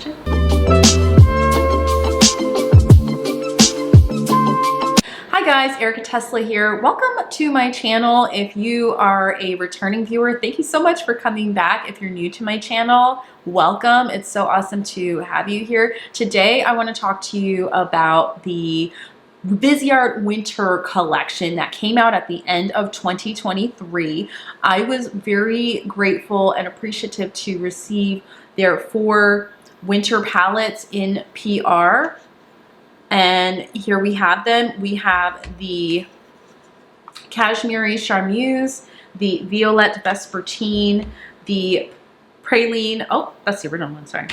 swatches. Hi guys, erika.tesla here. Welcome to my channel. If you are a returning viewer, thank you so much for coming back. If you're new to my channel, welcome. It's so awesome to have you here. Today, I want to talk to you about the Viseart Winter collection that came out at the end of 2023. I was very grateful and appreciative to receive their 4 winter palettes in PR. And here we have them. We have the Cashmerie Charmeuse, the Violette Vespertine, the Praline, oh, that's the original one, sorry.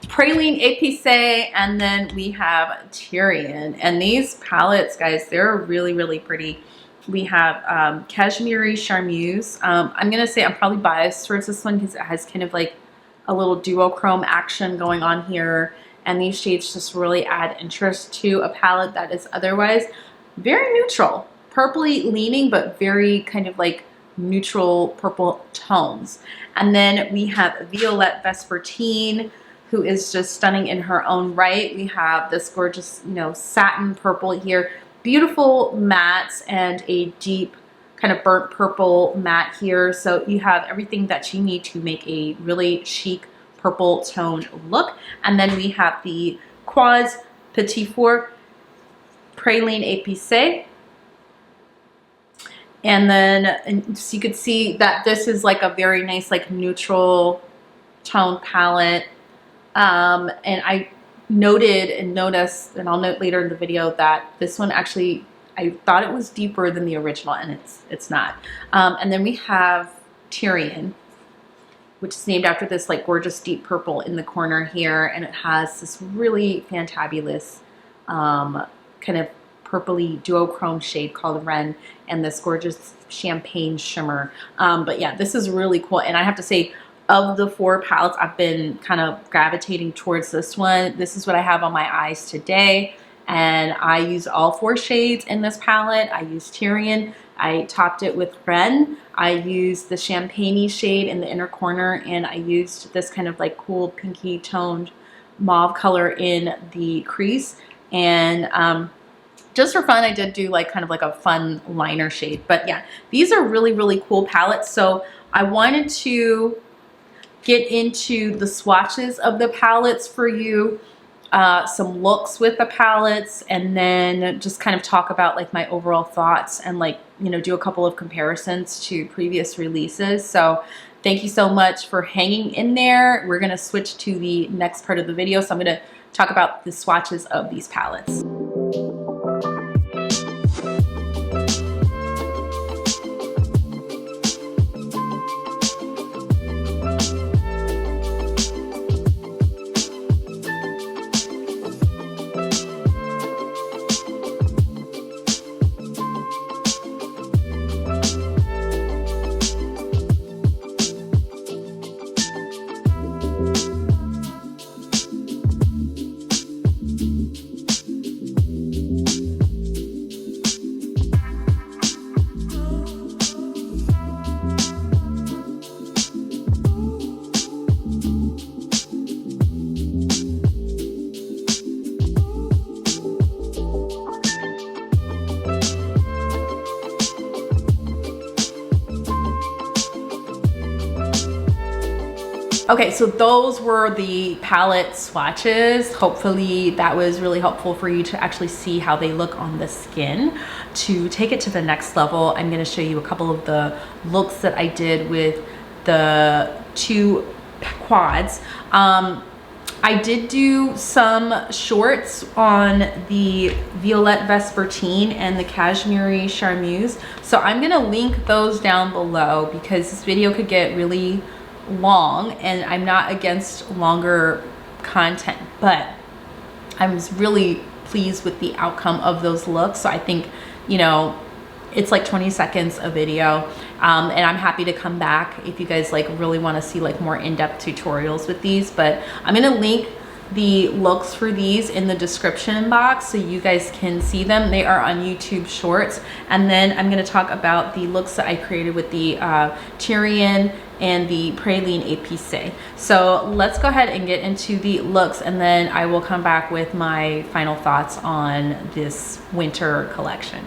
Praline Épicé, and then we have Tyrian. And these palettes, guys, they're really, really pretty. We have Cashmerie Charmeuse. I'm going to say I'm probably biased towards this one because it has kind of like a little duochrome action going on here. And these shades just really add interest to a palette that is otherwise very neutral. Purpley leaning, but very kind of like neutral purple tones. And then we have Violette Vespertine, who is just stunning in her own right. We have this gorgeous, you know, satin purple here. Beautiful mattes and a deep kind of burnt purple matte here. So you have everything that you need to make a really chic purple toned look. And then we have the Quads Petits Fours Praline Épicé. And then so you could see that this is like a very nice like neutral tone palette. And I noted and noticed, and I'll note later in the video, that this one actually, I thought it was deeper than the original, and it's not. And then we have Tyrian, which is named after this like gorgeous deep purple in the corner here, and it has this really fantabulous kind of purpley duochrome shade called Ren, and this gorgeous champagne shimmer. But yeah, this is really cool, and I have to say, of the 4 palettes, I've been kind of gravitating towards this one. This is what I have on my eyes today, and I used all 4 shades in this palette. I used Tyrian, I topped it with Ren, I used the champagne-y shade in the inner corner, and I used this kind of like cool pinky toned mauve color in the crease. And just for fun, I did do like kind of like a fun liner shade. But yeah, these are really, really cool palettes. So I wanted to get into the swatches of the palettes for you, some looks with the palettes, and then just kind of talk about like my overall thoughts and like, you know, do a couple of comparisons to previous releases. So thank you so much for hanging in there. We're going to switch to the next part of the video. So I'm going to talk about the swatches of these palettes. Okay, so those were the palette swatches. Hopefully that was really helpful for you to actually see how they look on the skin. To take it to the next level, I'm gonna show you a couple of the looks that I did with the 2 quads. I did do some shorts on the Violette Vespertine and the Cashmerie Charmeuse. So I'm gonna link those down below because this video could get really long, and I'm not against longer content, but I was really pleased with the outcome of those looks. So I think, you know, it's like 20 seconds of video, and I'm happy to come back if you guys like really want to see like more in-depth tutorials with these. But I'm gonna link the looks for these in the description box so you guys can see them. They are on YouTube Shorts. And then I'm going to talk about the looks that I created with the Tyrian and the Praline Épicé. So let's go ahead and get into the looks, and then I will come back with my final thoughts on this winter collection.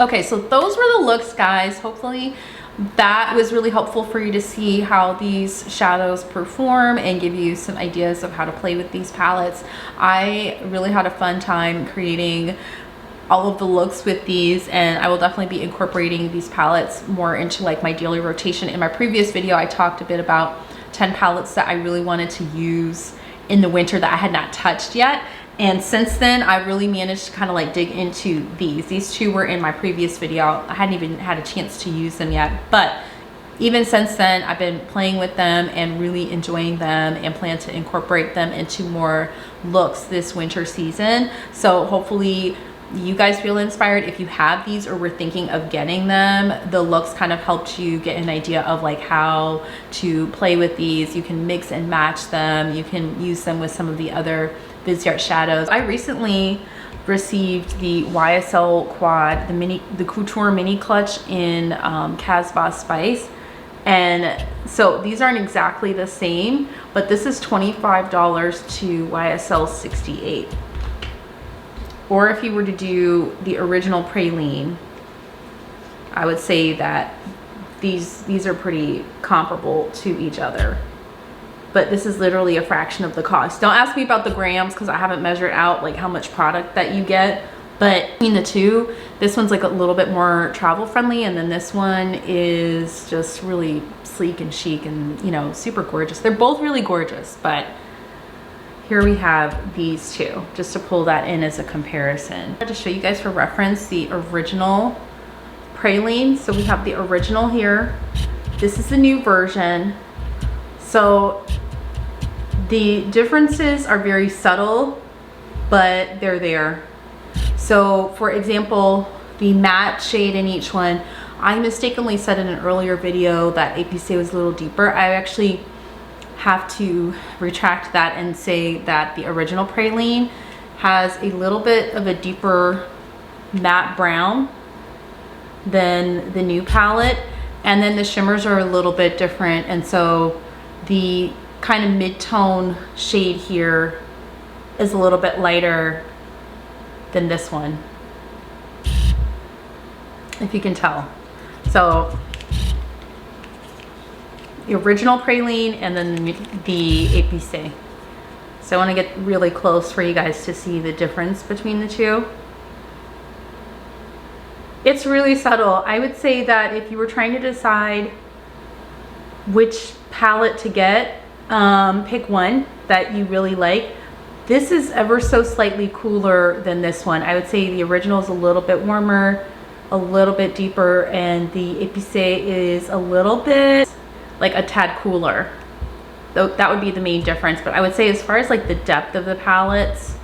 Okay, so those were the looks, guys. Hopefully that was really helpful for you to see how these shadows perform and give you some ideas of how to play with these palettes. I really had a fun time creating all of the looks with these, and I will definitely be incorporating these palettes more into like my daily rotation. In my previous video, I talked a bit about 10 palettes that I really wanted to use in the winter that I had not touched yet. And since then, I really managed to kind of like dig into these. These two were in my previous video. I hadn't even had a chance to use them yet. But even since then, I've been playing with them and really enjoying them and plan to incorporate them into more looks this winter season. So hopefully you guys feel inspired, if you have these or were thinking of getting them, the looks kind of helped you get an idea of like how to play with these. You can mix and match them. You can use them with some of the other Viseart shadows. I recently received the YSL Quad, the Couture Mini Clutch in Casbah Spice. And so these aren't exactly the same, but this is $25 to YSL 68. Or if you were to do the original Praline, I would say that these are pretty comparable to each other. But this is literally a fraction of the cost. Don't ask me about the grams because I haven't measured out like how much product that you get. But between the two, this one's like a little bit more travel friendly, and then this one is just really sleek and chic and, you know, super gorgeous. They're both really gorgeous, but here we have these two, just to pull that in as a comparison. To show you guys for reference the original Praline. So we have the original here. This is the new version. So the differences are very subtle, but they're there. So for example, the matte shade in each one, I mistakenly said in an earlier video that Épicé was a little deeper. I actually have to retract that and say that the original Praline has a little bit of a deeper matte brown than the new palette. And then the shimmers are a little bit different. And so the kind of mid-tone shade here is a little bit lighter than this one, if you can tell. So the original Praline and then the Épicé. So I want to get really close for you guys to see the difference between the two. It's really subtle. I would say that if you were trying to decide which palette to get, pick one that you really like. This is ever so slightly cooler than this one. I would say the original is a little bit warmer, a little bit deeper, and the Épicé is a little bit like a tad cooler. Though that would be the main difference. But I would say as far as like the depth of the palettes,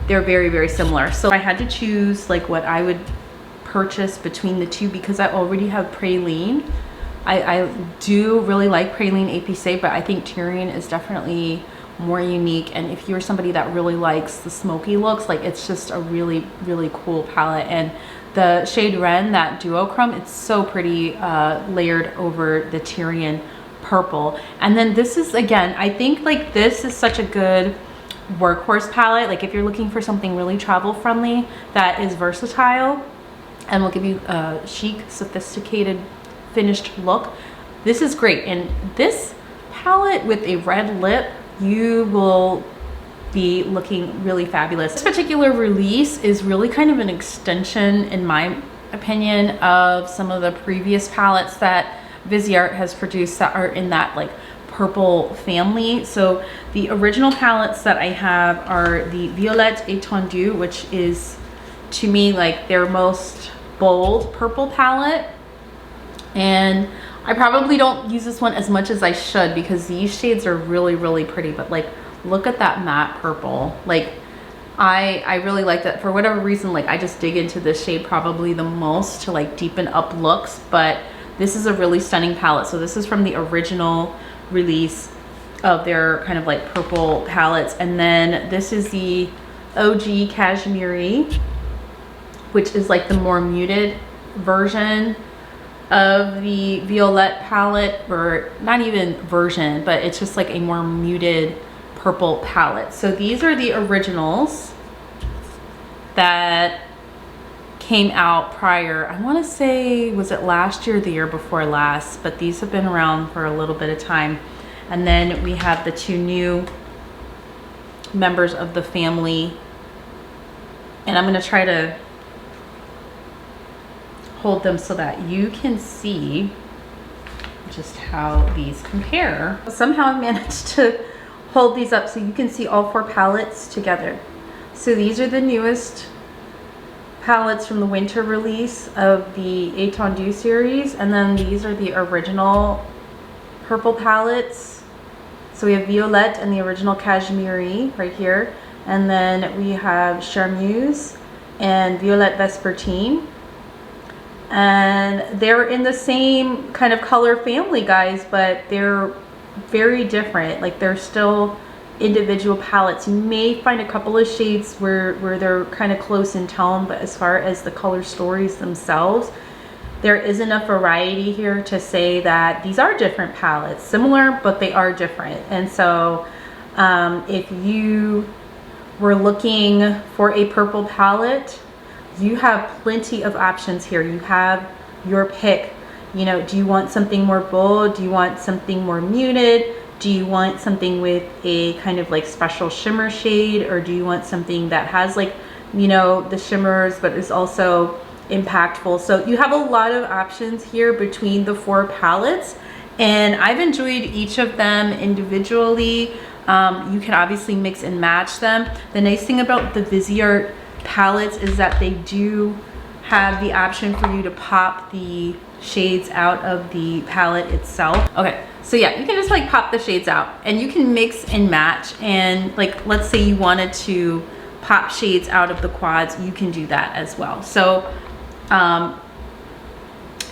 they're very, very similar. So I had to choose like what I would purchase between the two because I already have Praline. I do really like Praline Épicé, but I think Tyrian is definitely more unique. And if you're somebody that really likes the smoky looks, like it's just a really, really cool palette. And the shade Ren, that duochrome, it's so pretty layered over the Tyrian purple. And then this is, again, I think like this is such a good workhorse palette. Like if you're looking for something really travel friendly that is versatile and will give you a chic, sophisticated, finished look, this is great. And this palette with a red lip, you will be looking really fabulous. This particular release is really kind of an extension, in my opinion, of some of the previous palettes that Viseart has produced that are in that like purple family. So the original palettes that I have are the Violette Étendue, which is to me like their most bold purple palette. And I probably don't use this one as much as I should because these shades are really, really pretty. But like, look at that matte purple. Like, I really like that. For whatever reason, like I just dig into this shade probably the most to like deepen up looks. But this is a really stunning palette. So this is from the original release of their kind of like purple palettes. And then this is the OG Cashmerie, which is like the more muted version of the Violette palette, or not even version, but it's just like a more muted purple palette. So these are the originals that came out prior. I want to say, was it last year or the year before last? But these have been around for a little bit of time. And then we have the two new members of the family. And I'm going to try to hold them so that you can see just how these compare. Somehow I managed to hold these up so you can see all four palettes together. So these are the newest palettes from the winter release of the Étendue series, and then these are the original purple palettes. So we have Violette and the original Cashmerie right here, and then we have Charmeuse and Violette Vespertine. And they're in the same kind of color family, guys, but they're very different. Like, they're still individual palettes. You may find a couple of shades where they're kind of close in tone, but as far as the color stories themselves, there is enough variety here to say that these are different palettes. Similar, but they are different. And so if you were looking for a purple palette, you have plenty of options here. You have your pick. You know, do you want something more bold? Do you want something more muted? Do you want something with a kind of like special shimmer shade? Or do you want something that has, like, you know, the shimmers but is also impactful? So you have a lot of options here between the 4 palettes, and I've enjoyed each of them individually. You can obviously mix and match them. The nice thing about the Viseart palettes is that they do have the option for you to pop the shades out of the palette itself. Okay, so yeah, you can just like pop the shades out and you can mix and match. And like, let's say you wanted to pop shades out of the quads, you can do that as well. So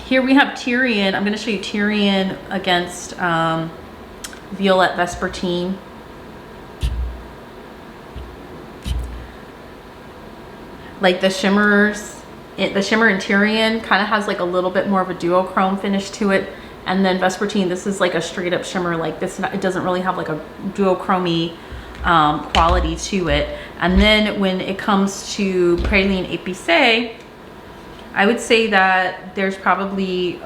here we have Tyrian. I'm going to show you Tyrian against Violette Vespertine. Like the shimmers, the shimmer in Tyrian kind of has like a little bit more of a duochrome finish to it, and then Vespertine, this is like a straight up shimmer. Like this, it doesn't really have like a duochrome quality to it. And then when it comes to Praline Épicé, I would say that there's probably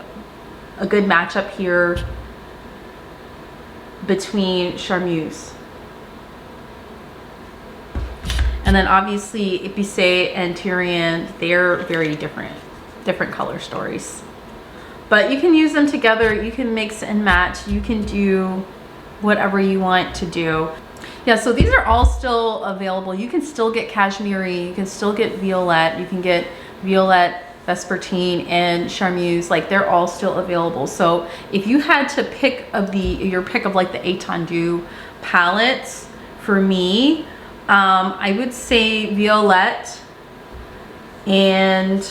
a good matchup here between Charmeuse. And then obviously Épicé and Tyrian, they're very different color stories. But you can use them together, you can mix and match, you can do whatever you want to do. Yeah, so these are all still available. You can still get Cashmerie, you can still get Violette, you can get Violette, Vespertine, and Charmeuse. Like, they're all still available. So if you had to pick your pick of like the Étendue palettes, for me, I would say Violette and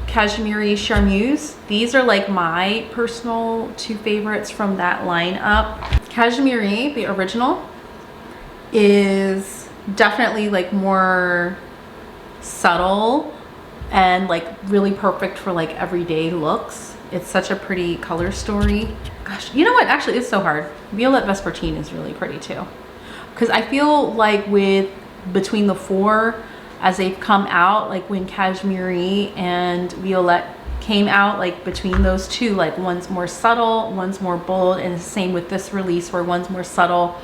Cashmerie Charmeuse. These are like my personal 2 favorites from that lineup. Cashmerie, the original, is definitely like more subtle and like really perfect for like everyday looks. It's such a pretty color story. Gosh, you know what? Actually, it's so hard. Violette Vespertine is really pretty too. Because I feel like between the 4 as they've come out, like when Cashmerie and Violette came out, like between those 2, like one's more subtle, one's more bold, and the same with this release where one's more subtle,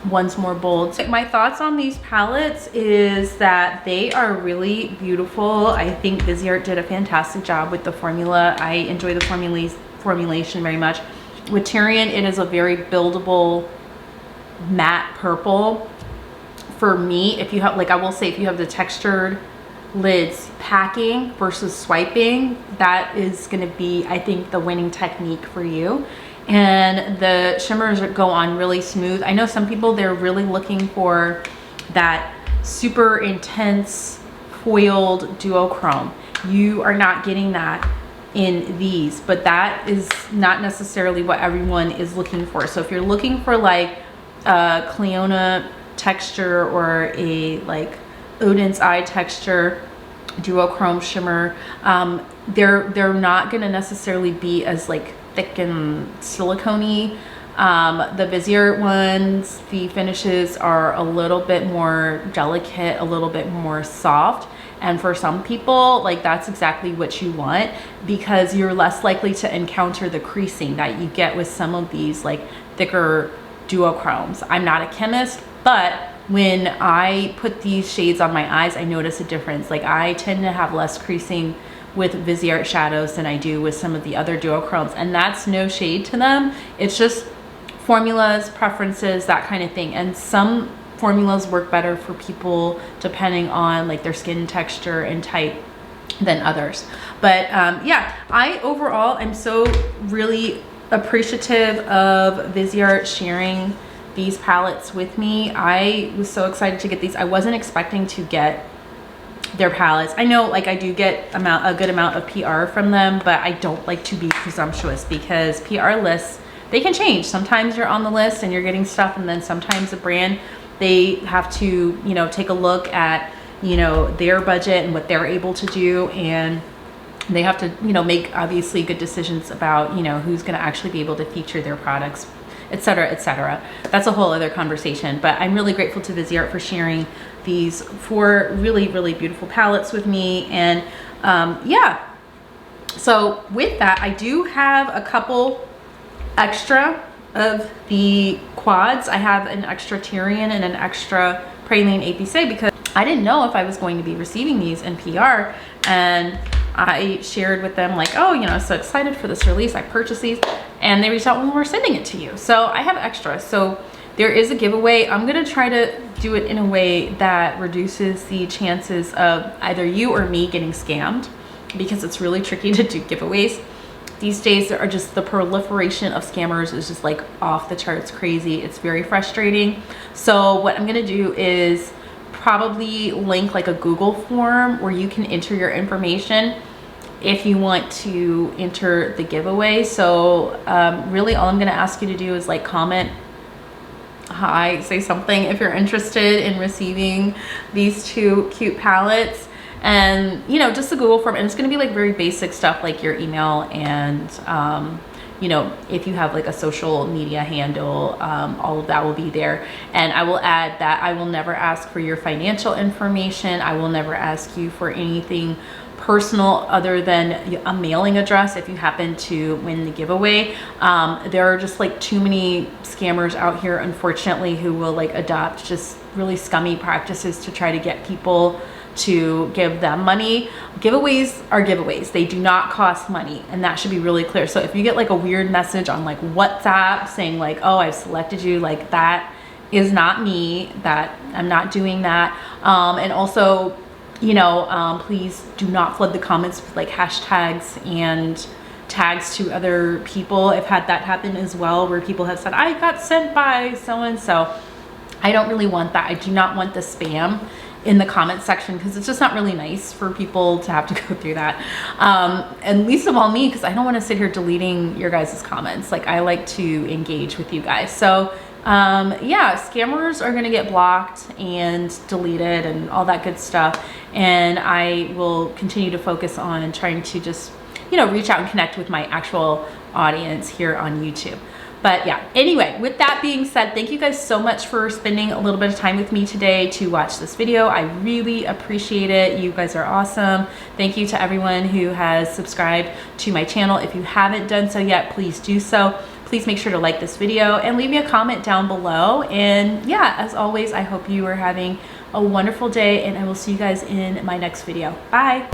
one's more bold. My thoughts on these palettes is that they are really beautiful. I think Viseart did a fantastic job with the formula. I enjoy the formulation very much. With Tyrian, it is a very buildable matte purple. For me, if you have, like, I will say, if you have the textured lids, packing versus swiping, that is going to be, I think, the winning technique for you. And the shimmers go on really smooth. I know some people, they're really looking for that super intense foiled duochrome. You are not getting that in these, but that is not necessarily what everyone is looking for. So if you're looking for like Cleona texture or a like Odin's Eye texture duochrome shimmer, they're not going to necessarily be as like thick and silicone-y. The Viseart ones, the finishes are a little bit more delicate, a little bit more soft, and for some people, like, that's exactly what you want, because you're less likely to encounter the creasing that you get with some of these like thicker duochromes. I'm not a chemist, but when I put these shades on my eyes, I notice a difference. Like, I tend to have less creasing with Viseart shadows than I do with some of the other duochromes, and that's no shade to them. It's just formulas, preferences, that kind of thing. And some formulas work better for people depending on like their skin texture and type than others. But yeah, I overall am so really appreciative of Viseart sharing these palettes with me. I was so excited to get these. I wasn't expecting to get their palettes. I know like I do get a good amount of PR from them, but I don't like to be presumptuous because PR lists, they can change. Sometimes you're on the list and you're getting stuff, and then sometimes a brand, they have to, you know, take a look at, you know, their budget and what they're able to do, and they have to, you know, make obviously good decisions about, you know, who's going to actually be able to feature their products, etc., etc. That's a whole other conversation, but I'm really grateful to Viseart for sharing these 4 really, really beautiful palettes with me. And yeah, so with that, I do have a couple extra of the quads. I have an extra Tyrian and an extra Praline Épicé because I didn't know if I was going to be receiving these in PR, and I shared with them like, oh, you know, so excited for this release, I purchased these, and they reached out when we're sending it to you. So I have extra. So there is a giveaway. I'm gonna try to do it in a way that reduces the chances of either you or me getting scammed, because it's really tricky to do giveaways. These days, there are just, the proliferation of scammers is just like off the charts crazy. It's very frustrating. So what I'm gonna do is probably link like a Google form where you can enter your information if you want to enter the giveaway. So really all I'm gonna ask you to do is like comment hi, say something if you're interested in receiving these 2 cute palettes. And you know, just the Google form, and it's going to be like very basic stuff like your email and you know, if you have like a social media handle, all of that will be there. And I will add that I will never ask for your financial information. I will never ask you for anything personal other than a mailing address if you happen to win the giveaway. There are just like too many scammers out here, unfortunately, who will like adopt just really scummy practices to try to get people to give them money. Giveaways are giveaways. They do not cost money, and that should be really clear. So if you get like a weird message on like WhatsApp saying like, oh, I've selected you, like that is not me, that I'm not doing that. And also, you know, please do not flood the comments with like hashtags and tags to other people. I've had that happen as well, where people have said, I got sent by so-and-so. I don't really want that. I do not want the spam in the comment section, because it's just not really nice for people to have to go through that. And least of all me, because I don't want to sit here deleting your guys' comments. Like, I like to engage with you guys. So yeah, scammers are going to get blocked and deleted and all that good stuff. And I will continue to focus on trying to just, you know, reach out and connect with my actual audience here on YouTube. But yeah, anyway, with that being said, thank you guys so much for spending a little bit of time with me today to watch this video. I really appreciate it. You guys are awesome. Thank you to everyone who has subscribed to my channel. If you haven't done so yet, please do so. Please make sure to like this video and leave me a comment down below. And yeah, as always, I hope you are having a wonderful day, and I will see you guys in my next video. Bye.